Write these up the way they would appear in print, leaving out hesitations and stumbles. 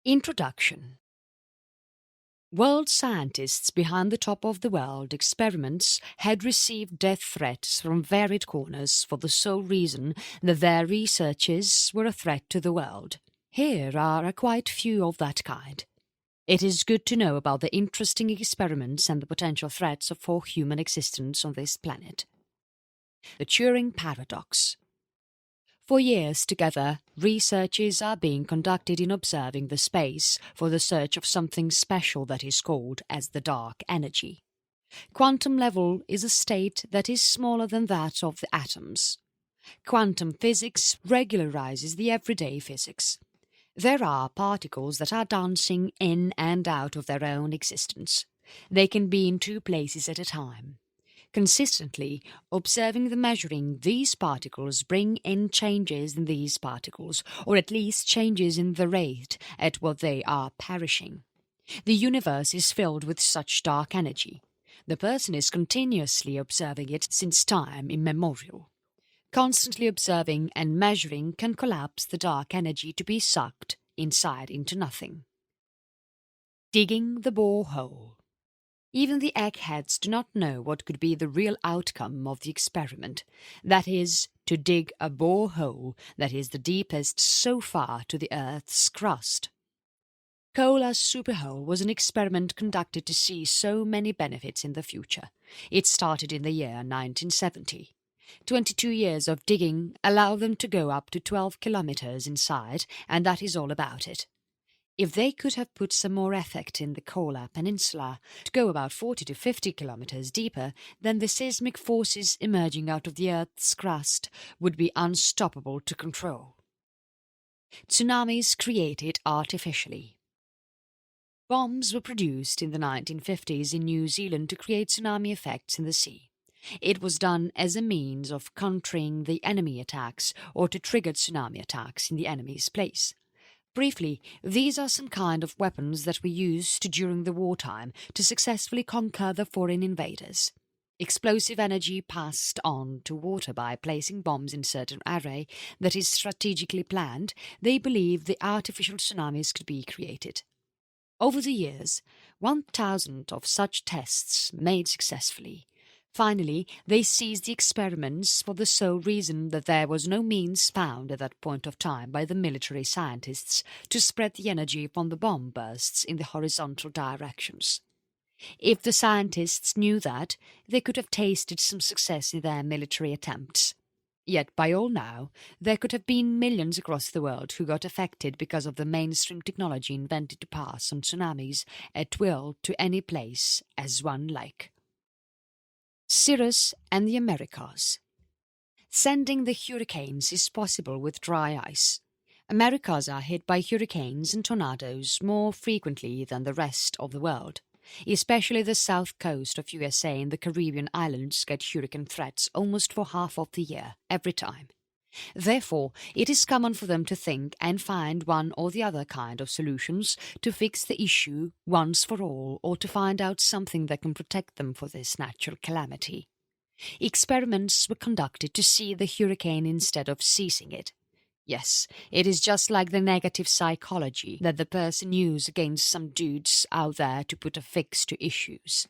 Introduction. World scientists behind the top of the world experiments had received death threats from varied corners for the sole reason that their researches were a threat to the world. Here are quite few of that kind. It is good to know about the interesting experiments and the potential threats for human existence on this planet. The Turing Paradox. For years together, researches are being conducted in observing the space for the search of something special that is called as the dark energy. Quantum level is a state that is smaller than that of the atoms. Quantum physics regularizes the everyday physics. There are particles that are dancing in and out of their own existence. They can be in two places at a time. Consistently observing and measuring these particles bring in changes in these particles, or at least changes in the rate at what they are perishing. The universe is filled with such dark energy. The person is continuously observing it since time immemorial. Constantly observing and measuring can collapse the dark energy to be sucked inside into nothing. Digging the borehole. Even the eggheads do not know what could be the real outcome of the experiment, that is, to dig a borehole that is the deepest so far to the Earth's crust. Kohler's superhole was an experiment conducted to see so many benefits in the future. It started in the year 1970. 22 years of digging allow them to go up to 12 kilometers inside, and that is all about it. If they could have put some more effort in the Kola Peninsula to go about 40 to 50 kilometers deeper, then the seismic forces emerging out of the Earth's crust would be unstoppable to control. Tsunamis created artificially. Bombs were produced in the 1950s in New Zealand to create tsunami effects in the sea. It was done as a means of countering the enemy attacks or to trigger tsunami attacks in the enemy's place. Briefly, these are some kind of weapons that were used during the wartime to successfully conquer the foreign invaders. Explosive energy passed on to water by placing bombs in certain array that is strategically planned, they believe the artificial tsunamis could be created. Over the years, 1,000 of such tests made successfully. Finally, they ceased the experiments for the sole reason that there was no means found at that point of time by the military scientists to spread the energy from the bomb bursts in the horizontal directions. If the scientists knew that, they could have tasted some success in their military attempts. Yet by all now, there could have been millions across the world who got affected because of the mainstream technology invented to pass on tsunamis at will to any place as one like. Cirrus and the Americas. Sending the hurricanes is possible with dry ice. Americas are hit by hurricanes and tornadoes more frequently than the rest of the world. Especially the south coast of USA and the Caribbean islands get hurricane threats almost for half of the year, every time. Therefore, it is common for them to think and find one or the other kind of solutions to fix the issue once for all or to find out something that can protect them for this natural calamity. Experiments were conducted to see the hurricane instead of seizing it. Yes, it is just like the negative psychology that the person uses against some dudes out there to put a fix to issues.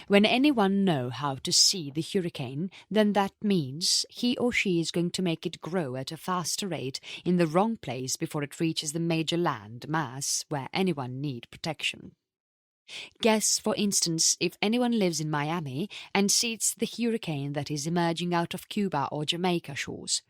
When anyone knows how to see the hurricane, then that means he or she is going to make it grow at a faster rate in the wrong place before it reaches the major land mass where anyone needs protection. Guess, for instance, if anyone lives in Miami and sees the hurricane that is emerging out of Cuba or Jamaica shores.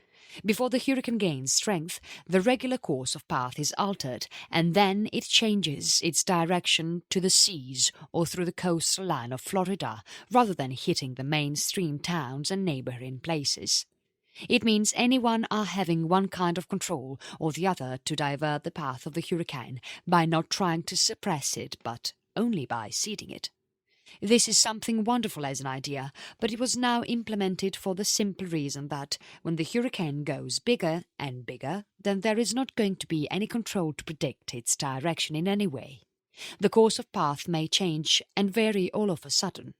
Before the hurricane gains strength, the regular course of path is altered, and then it changes its direction to the seas or through the coastal line of Florida, rather than hitting the mainstream towns and neighboring places. It means anyone are having one kind of control or the other to divert the path of the hurricane by not trying to suppress it, but only by seeding it. This is something wonderful as an idea, but it was now implemented for the simple reason that when the hurricane goes bigger and bigger, then there is not going to be any control to predict its direction in any way. The course of path may change and vary all of a sudden.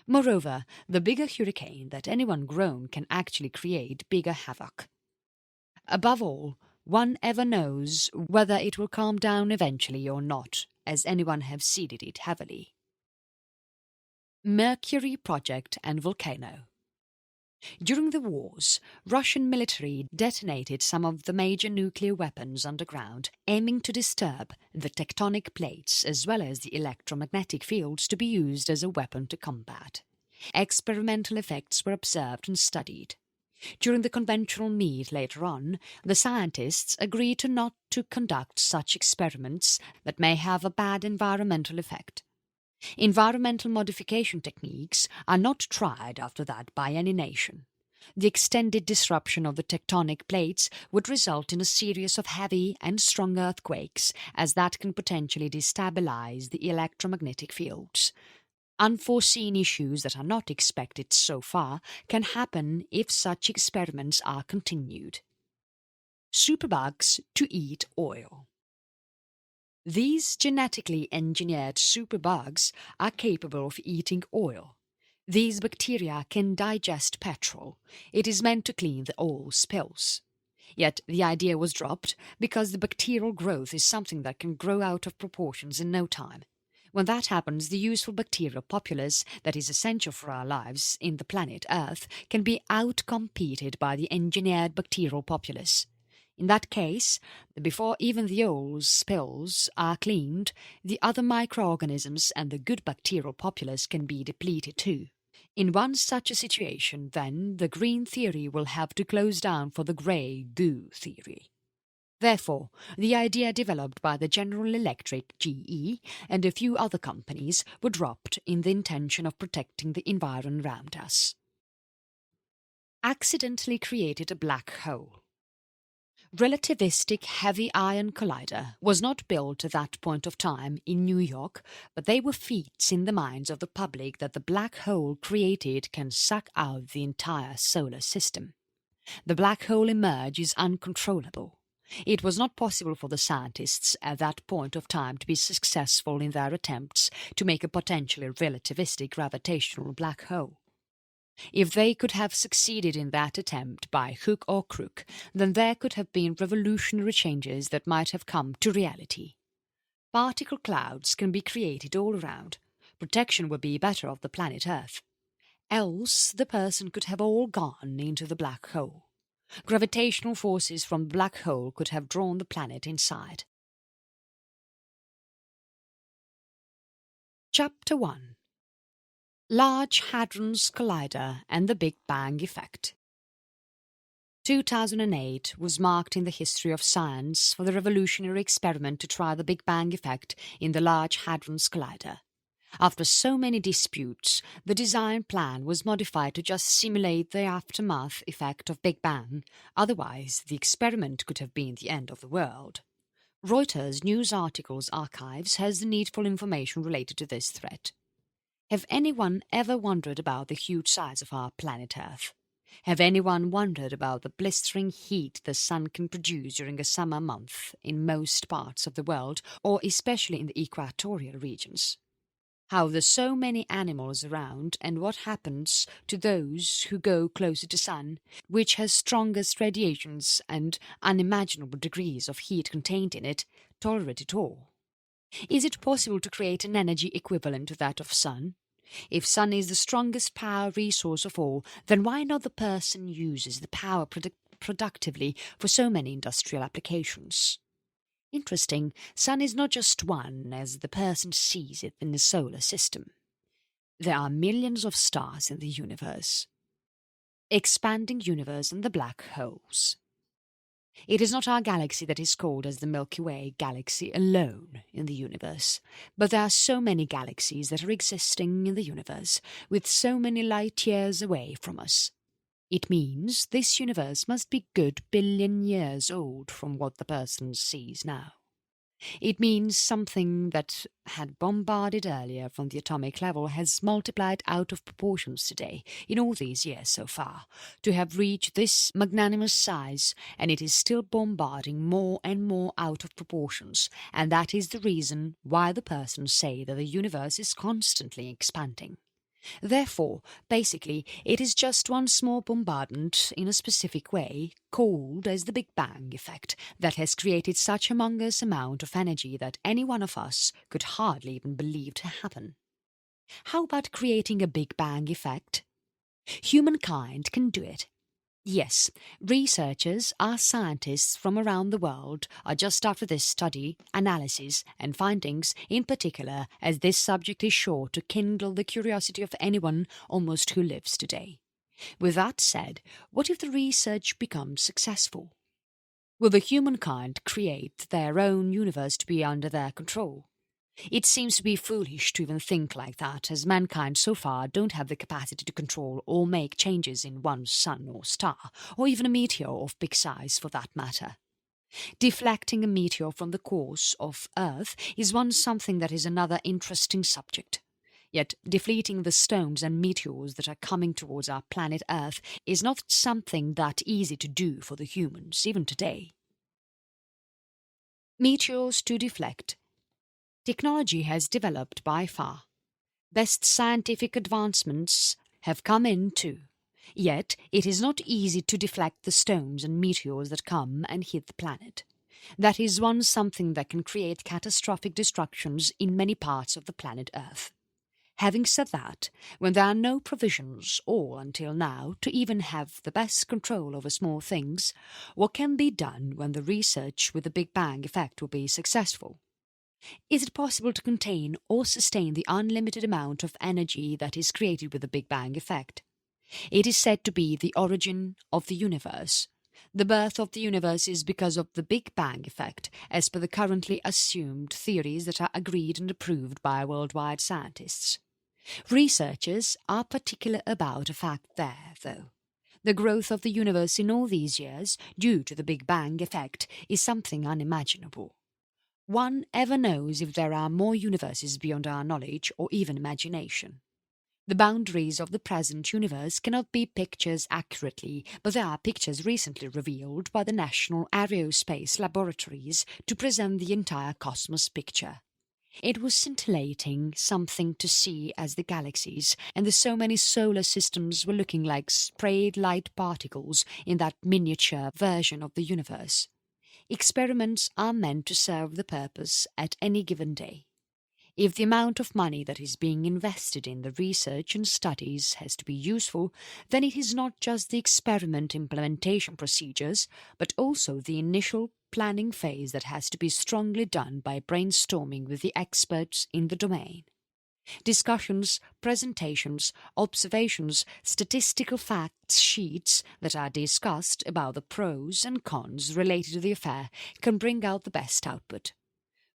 Moreover, the bigger hurricane that anyone grown can actually create bigger havoc. Above all, one ever knows whether it will calm down eventually or not, as anyone have seeded it heavily. Mercury Project and Volcano. During the wars, Russian military detonated some of the major nuclear weapons underground, aiming to disturb the tectonic plates as well as the electromagnetic fields to be used as a weapon to combat. Experimental effects were observed and studied. During the conventional meet later on, the scientists agreed not to conduct such experiments that may have a bad environmental effect. Environmental modification techniques are not tried after that by any nation. The extended disruption of the tectonic plates would result in a series of heavy and strong earthquakes, as that can potentially destabilize the electromagnetic fields. Unforeseen issues that are not expected so far can happen if such experiments are continued. Superbugs to eat oil. These genetically engineered superbugs are capable of eating oil. These bacteria can digest petrol. It is meant to clean the oil spills. Yet the idea was dropped because the bacterial growth is something that can grow out of proportions in no time. When that happens, the useful bacterial populace that is essential for our lives in the planet Earth can be outcompeted by the engineered bacterial populace. In that case, before even the oil spills are cleaned, the other microorganisms and the good bacterial populace can be depleted too. In one such a situation, then, the green theory will have to close down for the grey goo theory. Therefore, the idea developed by the General Electric (GE) and a few other companies were dropped in the intention of protecting the environment around us. Accidentally created a black hole. Relativistic Heavy Ion Collider was not built at that point of time in New York, but they were feats in the minds of the public that the black hole created can suck out the entire solar system. The black hole emerge is uncontrollable. It was not possible for the scientists at that point of time to be successful in their attempts to make a potentially relativistic gravitational black hole. If they could have succeeded in that attempt by hook or crook, then there could have been revolutionary changes that might have come to reality. Particle clouds can be created all around. Protection would be better of the planet Earth. Else the person could have all gone into the black hole. Gravitational forces from the black hole could have drawn the planet inside. Chapter 1. Large Hadron's Collider and the Big Bang Effect. 2008 was marked in the history of science for the revolutionary experiment to try the Big Bang effect in the Large Hadron's Collider. After so many disputes, the design plan was modified to just simulate the aftermath effect of Big Bang, otherwise the experiment could have been the end of the world. Reuters News Articles Archives has the needful information related to this threat. Have anyone ever wondered about the huge size of our planet Earth? Have anyone wondered about the blistering heat the sun can produce during a summer month in most parts of the world, or especially in the equatorial regions? How there's so many animals around and what happens to those who go closer to sun, which has strongest radiations and unimaginable degrees of heat contained in it, tolerate it all? Is it possible to create an energy equivalent to that of sun? If sun is the strongest power resource of all, then why not the person uses the power productively for so many industrial applications? Interesting, sun is not just one as the person sees it in the solar system. There are millions of stars in the universe. Expanding universe and the black holes. It is not our galaxy that is called as the Milky Way galaxy alone in the universe, but there are so many galaxies that are existing in the universe, with so many light years away from us. It means this universe must be good billion years old from what the person sees now. It means something that had bombarded earlier from the atomic level has multiplied out of proportions today, in all these years so far, to have reached this magnanimous size, and it is still bombarding more and more out of proportions, and that is the reason why the persons say that the universe is constantly expanding. Therefore, basically, it is just one small bombardment in a specific way, called as the Big Bang effect, that has created such a humongous amount of energy that any one of us could hardly even believe to happen. How about creating a Big Bang effect? Humankind can do it. Yes, researchers, our scientists from around the world, are just after this study, analysis, and findings, in particular, as this subject is sure to kindle the curiosity of anyone almost who lives today. With that said, what if the research becomes successful? Will the humankind create their own universe to be under their control? It seems to be foolish to even think like that, as mankind so far don't have the capacity to control or make changes in one's sun or star, or even a meteor of big size for that matter. Deflecting a meteor from the course of Earth is something that is another interesting subject. Yet defleeting the stones and meteors that are coming towards our planet Earth is not something that easy to do for the humans, even today. Meteors to deflect. Technology has developed by far. Best scientific advancements have come in too. Yet it is not easy to deflect the stones and meteors that come and hit the planet. That is something that can create catastrophic destructions in many parts of the planet Earth. Having said that, when there are no provisions, or until now, to even have the best control over small things, what can be done when the research with the Big Bang effect will be successful? Is it possible to contain or sustain the unlimited amount of energy that is created with the Big Bang effect? It is said to be the origin of the universe. The birth of the universe is because of the Big Bang effect, as per the currently assumed theories that are agreed and approved by worldwide scientists. Researchers are particular about a fact there, though. The growth of the universe in all these years, due to the Big Bang effect, is something unimaginable. One ever knows if there are more universes beyond our knowledge or even imagination. The boundaries of the present universe cannot be pictured accurately, but there are pictures recently revealed by the National Aerospace Laboratories to present the entire cosmos picture. It was scintillating something to see as the galaxies and the so many solar systems were looking like sprayed light particles in that miniature version of the universe. Experiments are meant to serve the purpose at any given day. If the amount of money that is being invested in the research and studies has to be useful, then it is not just the experiment implementation procedures, but also the initial planning phase that has to be strongly done by brainstorming with the experts in the domain. Discussions, presentations, observations, statistical facts sheets that are discussed about the pros and cons related to the affair can bring out the best output.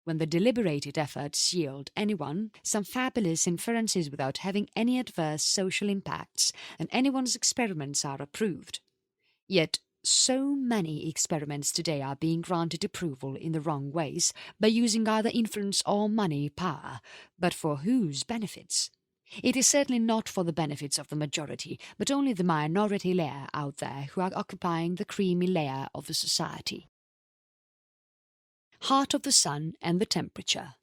When the deliberated efforts yield anyone some fabulous inferences without having any adverse social impacts, and anyone's experiments are approved. Yet so many experiments today are being granted approval in the wrong ways by using either influence or money power, but for whose benefits? It is certainly not for the benefits of the majority, but only the minority layer out there who are occupying the creamy layer of the society. Heart of the sun and the temperature.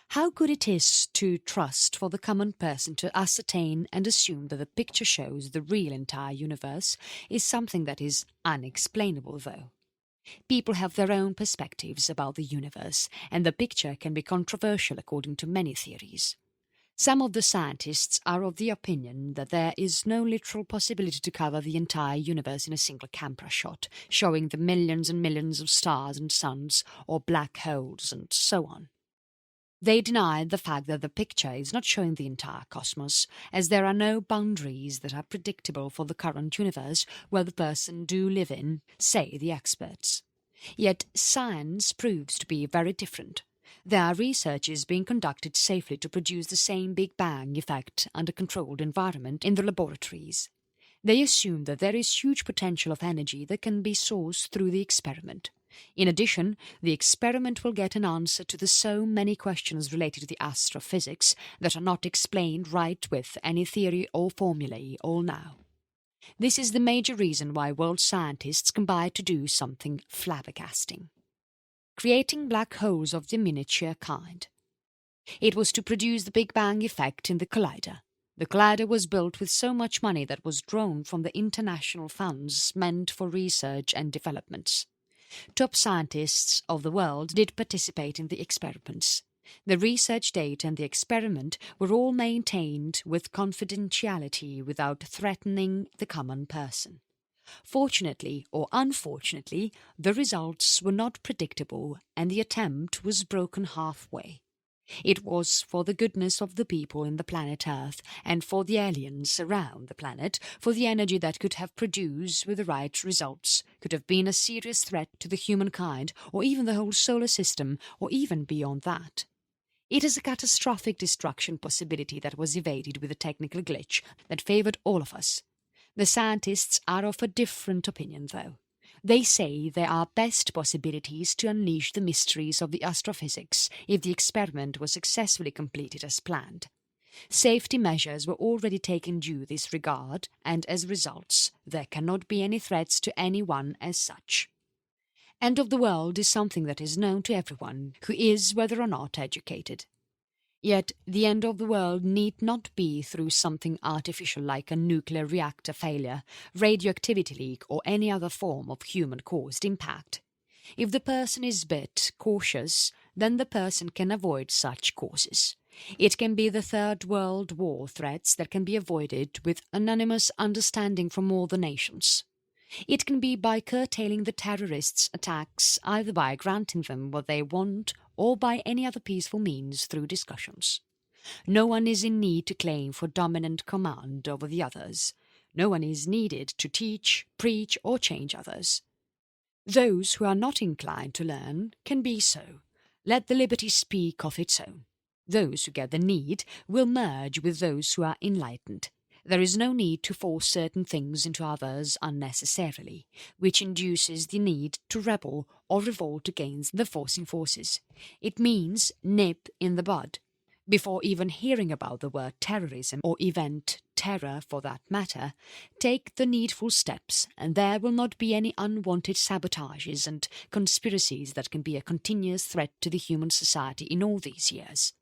How good it is to trust for the common person to ascertain and assume that the picture shows the real entire universe is something that is unexplainable, though. People have their own perspectives about the universe, and the picture can be controversial according to many theories. Some of the scientists are of the opinion that there is no literal possibility to cover the entire universe in a single camera shot, showing the millions and millions of stars and suns, or black holes, and so on. They deny the fact that the picture is not showing the entire cosmos, as there are no boundaries that are predictable for the current universe where the person do live in, say the experts. Yet science proves to be very different. There are researches being conducted safely to produce the same Big Bang effect under controlled environment in the laboratories. They assume that there is huge potential of energy that can be sourced through the experiment. In addition, the experiment will get an answer to the so many questions related to the astrophysics that are not explained right with any theory or formulae all now. This is the major reason why world scientists combine to do something flabbergasting. Creating black holes of the miniature kind. It was to produce the Big Bang effect in the collider. The collider was built with so much money that was drawn from the international funds meant for research and developments. Top scientists of the world did participate in the experiments. The research data and the experiment were all maintained with confidentiality without threatening the common person. Fortunately or unfortunately, the results were not predictable and the attempt was broken halfway. It was for the goodness of the people in the planet Earth and for the aliens around the planet, for the energy that could have produced with the right results, could have been a serious threat to the humankind or even the whole solar system or even beyond that. It is a catastrophic destruction possibility that was evaded with a technical glitch that favoured all of us. The scientists are of a different opinion though. They say there are best possibilities to unleash the mysteries of the astrophysics if the experiment was successfully completed as planned. Safety measures were already taken due this regard, and as results, there cannot be any threats to anyone as such. End of the world is something that is known to everyone who is whether or not educated. Yet the end of the world need not be through something artificial like a nuclear reactor failure, radioactivity leak or any other form of human-caused impact. If the person is a bit cautious, then the person can avoid such causes. It can be the Third World War threats that can be avoided with unanimous understanding from all the nations. It can be by curtailing the terrorists' attacks, either by granting them what they want or by any other peaceful means through discussions. No one is in need to claim for dominant command over the others. No one is needed to teach, preach or change others. Those who are not inclined to learn can be so. Let the liberty speak of its own. Those who get the need will merge with those who are enlightened. There is no need to force certain things into others unnecessarily, which induces the need to rebel or revolt against the forcing forces. It means nip in the bud. Before even hearing about the word terrorism or event terror for that matter, take the needful steps and there will not be any unwanted sabotages and conspiracies that can be a continuous threat to the human society in all these years.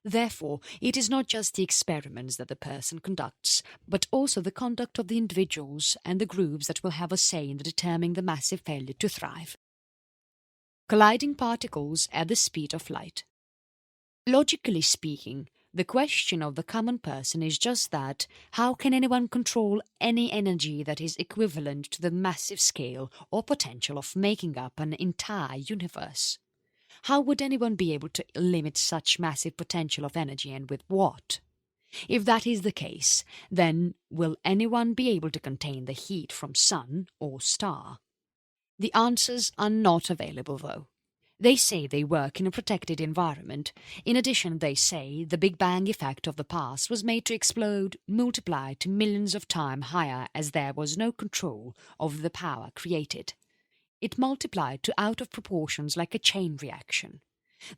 Therefore, it is not just the experiments that the person conducts, but also the conduct of the individuals and the groups that will have a say in determining the massive failure to thrive. Colliding particles at the speed of light. Logically speaking, the question of the common person is just that: how can anyone control any energy that is equivalent to the massive scale or potential of making up an entire universe? How would anyone be able to limit such massive potential of energy, and with what? If that is the case, then will anyone be able to contain the heat from sun or star? The answers are not available though. They say they work in a protected environment. In addition, they say the Big Bang effect of the past was made to explode, multiply to millions of times higher as there was no control over the power created. It multiplied to out of proportions like a chain reaction.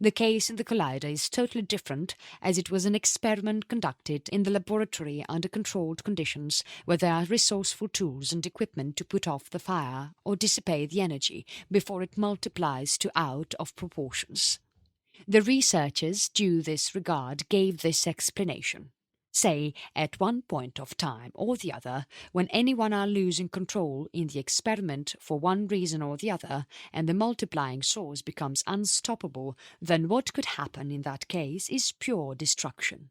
The case in the collider is totally different, as it was an experiment conducted in the laboratory under controlled conditions where there are resourceful tools and equipment to put off the fire or dissipate the energy before it multiplies to out of proportions. The researchers due this regard gave this explanation. Say, at one point of time or the other, when anyone are losing control in the experiment for one reason or the other, and the multiplying source becomes unstoppable, then what could happen in that case is pure destruction.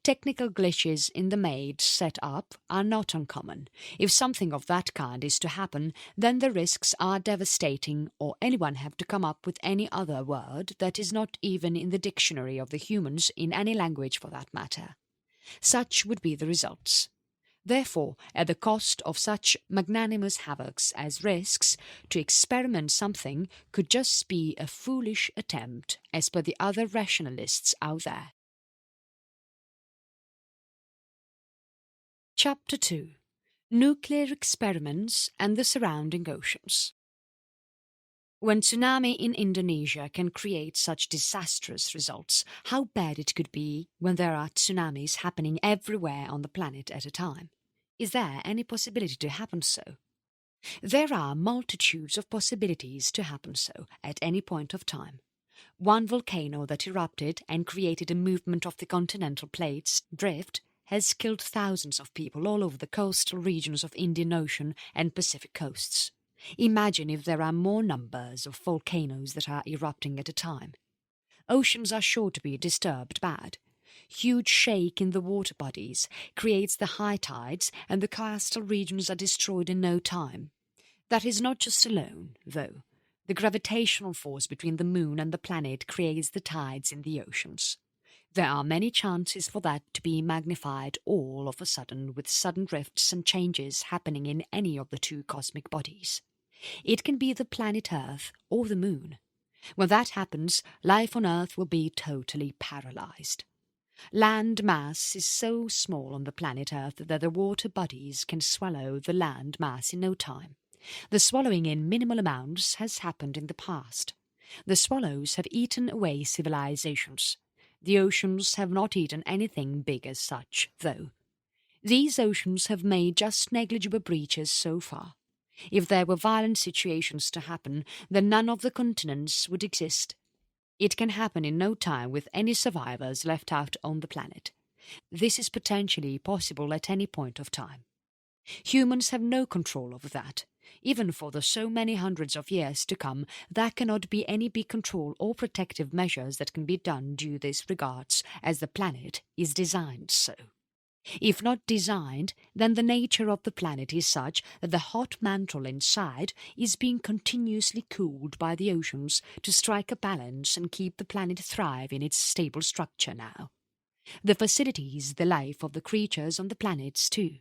Technical glitches in the made set-up are not uncommon. If something of that kind is to happen, then the risks are devastating, or anyone have to come up with any other word that is not even in the dictionary of the humans in any language for that matter. Such would be the results. Therefore, at the cost of such magnanimous havocs as risks, to experiment something could just be a foolish attempt as per the other rationalists out there. Chapter 2. Nuclear Experiments and the Surrounding Oceans. When tsunami in Indonesia can create such disastrous results, how bad it could be when there are tsunamis happening everywhere on the planet at a time? Is there any possibility to happen so? There are multitudes of possibilities to happen so at any point of time. One volcano that erupted and created a movement of the continental plates drift has killed thousands of people all over the coastal regions of Indian Ocean and Pacific coasts. Imagine if there are more numbers of volcanoes that are erupting at a time. Oceans are sure to be disturbed bad. Huge shake in the water bodies creates the high tides, and the coastal regions are destroyed in no time. That is not just alone, though. The gravitational force between the moon and the planet creates the tides in the oceans. There are many chances for that to be magnified all of a sudden, with sudden drifts and changes happening in any of the two cosmic bodies. It can be the planet Earth or the moon. When that happens, life on Earth will be totally paralyzed. Land mass is so small on the planet Earth that the water bodies can swallow the land mass in no time. The swallowing in minimal amounts has happened in the past. The swallows have eaten away civilizations. The oceans have not eaten anything big as such, though. These oceans have made just negligible breaches so far. If there were violent situations to happen, then none of the continents would exist. It can happen in no time with any survivors left out on the planet. This is potentially possible at any point of time. Humans have no control over that. Even for the so many hundreds of years to come, there cannot be any big control or protective measures that can be done due this regards, as the planet is designed so. If not designed, then the nature of the planet is such that the hot mantle inside is being continuously cooled by the oceans to strike a balance and keep the planet thrive in its stable structure now. The facilities the life of the creatures on the planets too.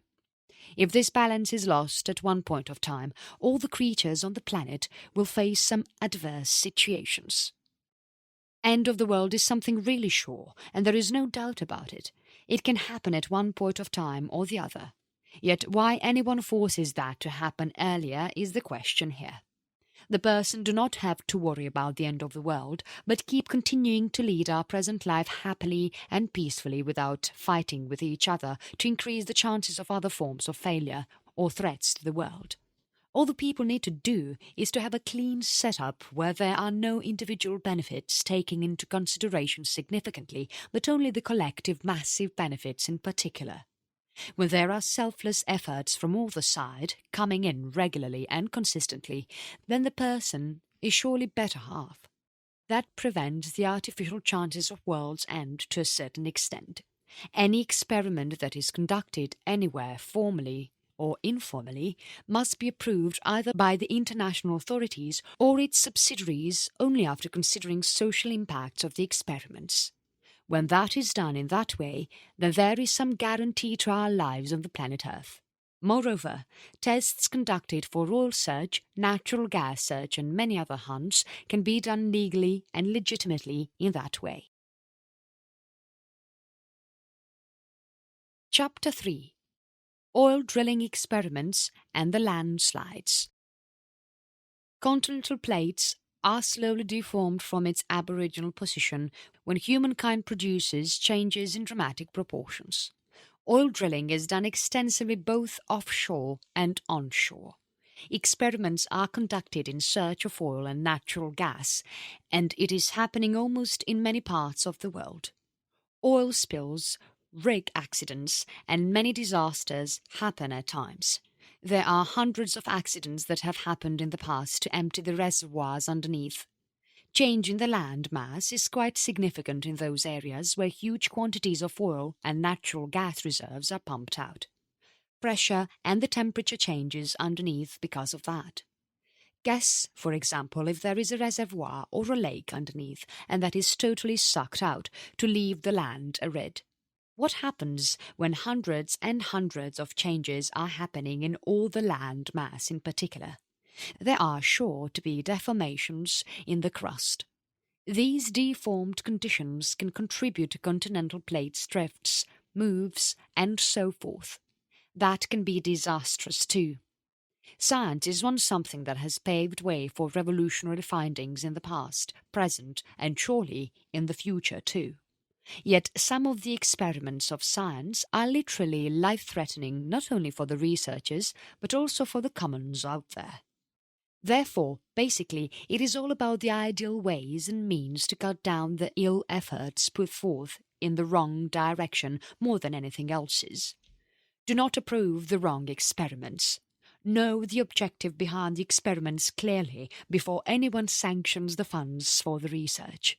If this balance is lost at one point of time, all the creatures on the planet will face some adverse situations. End of the world is something really sure, and there is no doubt about it. It can happen at one point of time or the other. Yet why anyone forces that to happen earlier is the question here. The person do not have to worry about the end of the world, but keep continuing to lead our present life happily and peacefully without fighting with each other to increase the chances of other forms of failure or threats to the world. All the people need to do is to have a clean setup where there are no individual benefits taking into consideration significantly, but only the collective massive benefits in particular. When there are selfless efforts from all the side coming in regularly and consistently, then the person is surely better off. That prevents the artificial chances of world's end to a certain extent. Any experiment that is conducted anywhere formally or informally must be approved either by the international authorities or its subsidiaries only after considering social impacts of the experiments. When that is done in that way, then there is some guarantee to our lives on the planet Earth. Moreover, tests conducted for oil search, natural gas search and many other hunts can be done legally and legitimately in that way. Chapter 3. Oil drilling experiments and the landslides. Continental plates are slowly deformed from its aboriginal position when humankind produces changes in dramatic proportions. Oil drilling is done extensively both offshore and onshore. Experiments are conducted in search of oil and natural gas, and it is happening almost in many parts of the world. Oil spills, rig accidents, and many disasters happen at times. There are hundreds of accidents that have happened in the past to empty the reservoirs underneath. Change in the land mass is quite significant in those areas where huge quantities of oil and natural gas reserves are pumped out. Pressure and the temperature changes underneath because of that. Guess, for example, if there is a reservoir or a lake underneath and that is totally sucked out to leave the land arid. What happens when hundreds and hundreds of changes are happening in all the land mass in particular? There are sure to be deformations in the crust. These deformed conditions can contribute to continental plates drifts, moves, and so forth. That can be disastrous too. Science is something that has paved way for revolutionary findings in the past, present, and surely in the future too. Yet some of the experiments of science are literally life-threatening not only for the researchers, but also for the commons out there. Therefore, basically, it is all about the ideal ways and means to cut down the ill efforts put forth in the wrong direction more than anything else's. Do not approve the wrong experiments. Know the objective behind the experiments clearly before anyone sanctions the funds for the research.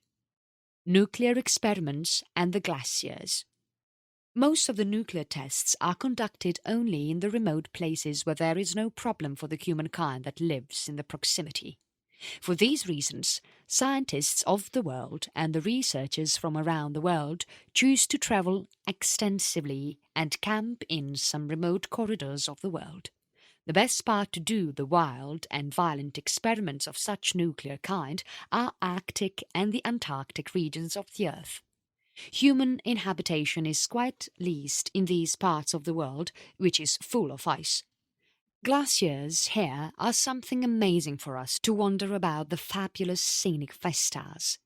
Nuclear experiments and the glaciers. Most of the nuclear tests are conducted only in the remote places where there is no problem for the humankind that lives in the proximity. For these reasons, scientists of the world and the researchers from around the world choose to travel extensively and camp in some remote corridors of the world. The best spot to do the wild and violent experiments of such nuclear kind are Arctic and the Antarctic regions of the Earth. Human inhabitation is quite least in these parts of the world, which is full of ice. Glaciers here are something amazing for us to wander about the fabulous scenic vistas.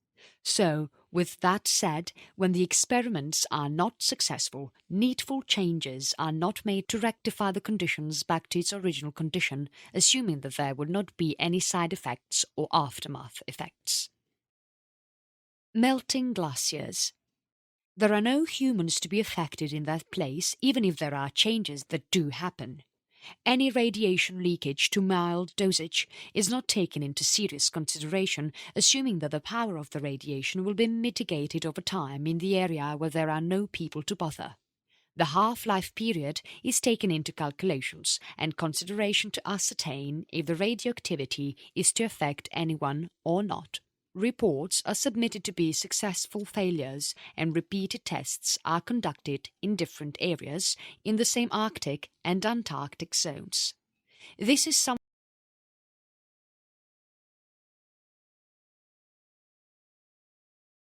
So, with that said, when the experiments are not successful, needful changes are not made to rectify the conditions back to its original condition, assuming that there would not be any side effects or aftermath effects. Melting glaciers. There are no humans to be affected in that place, even if there are changes that do happen. Any radiation leakage to mild dosage is not taken into serious consideration, assuming that the power of the radiation will be mitigated over time in the area where there are no people to bother. The half-life period is taken into calculations and consideration to ascertain if the radioactivity is to affect anyone or not. Reports are submitted to be successful failures, and repeated tests are conducted in different areas in the same Arctic and Antarctic zones. This is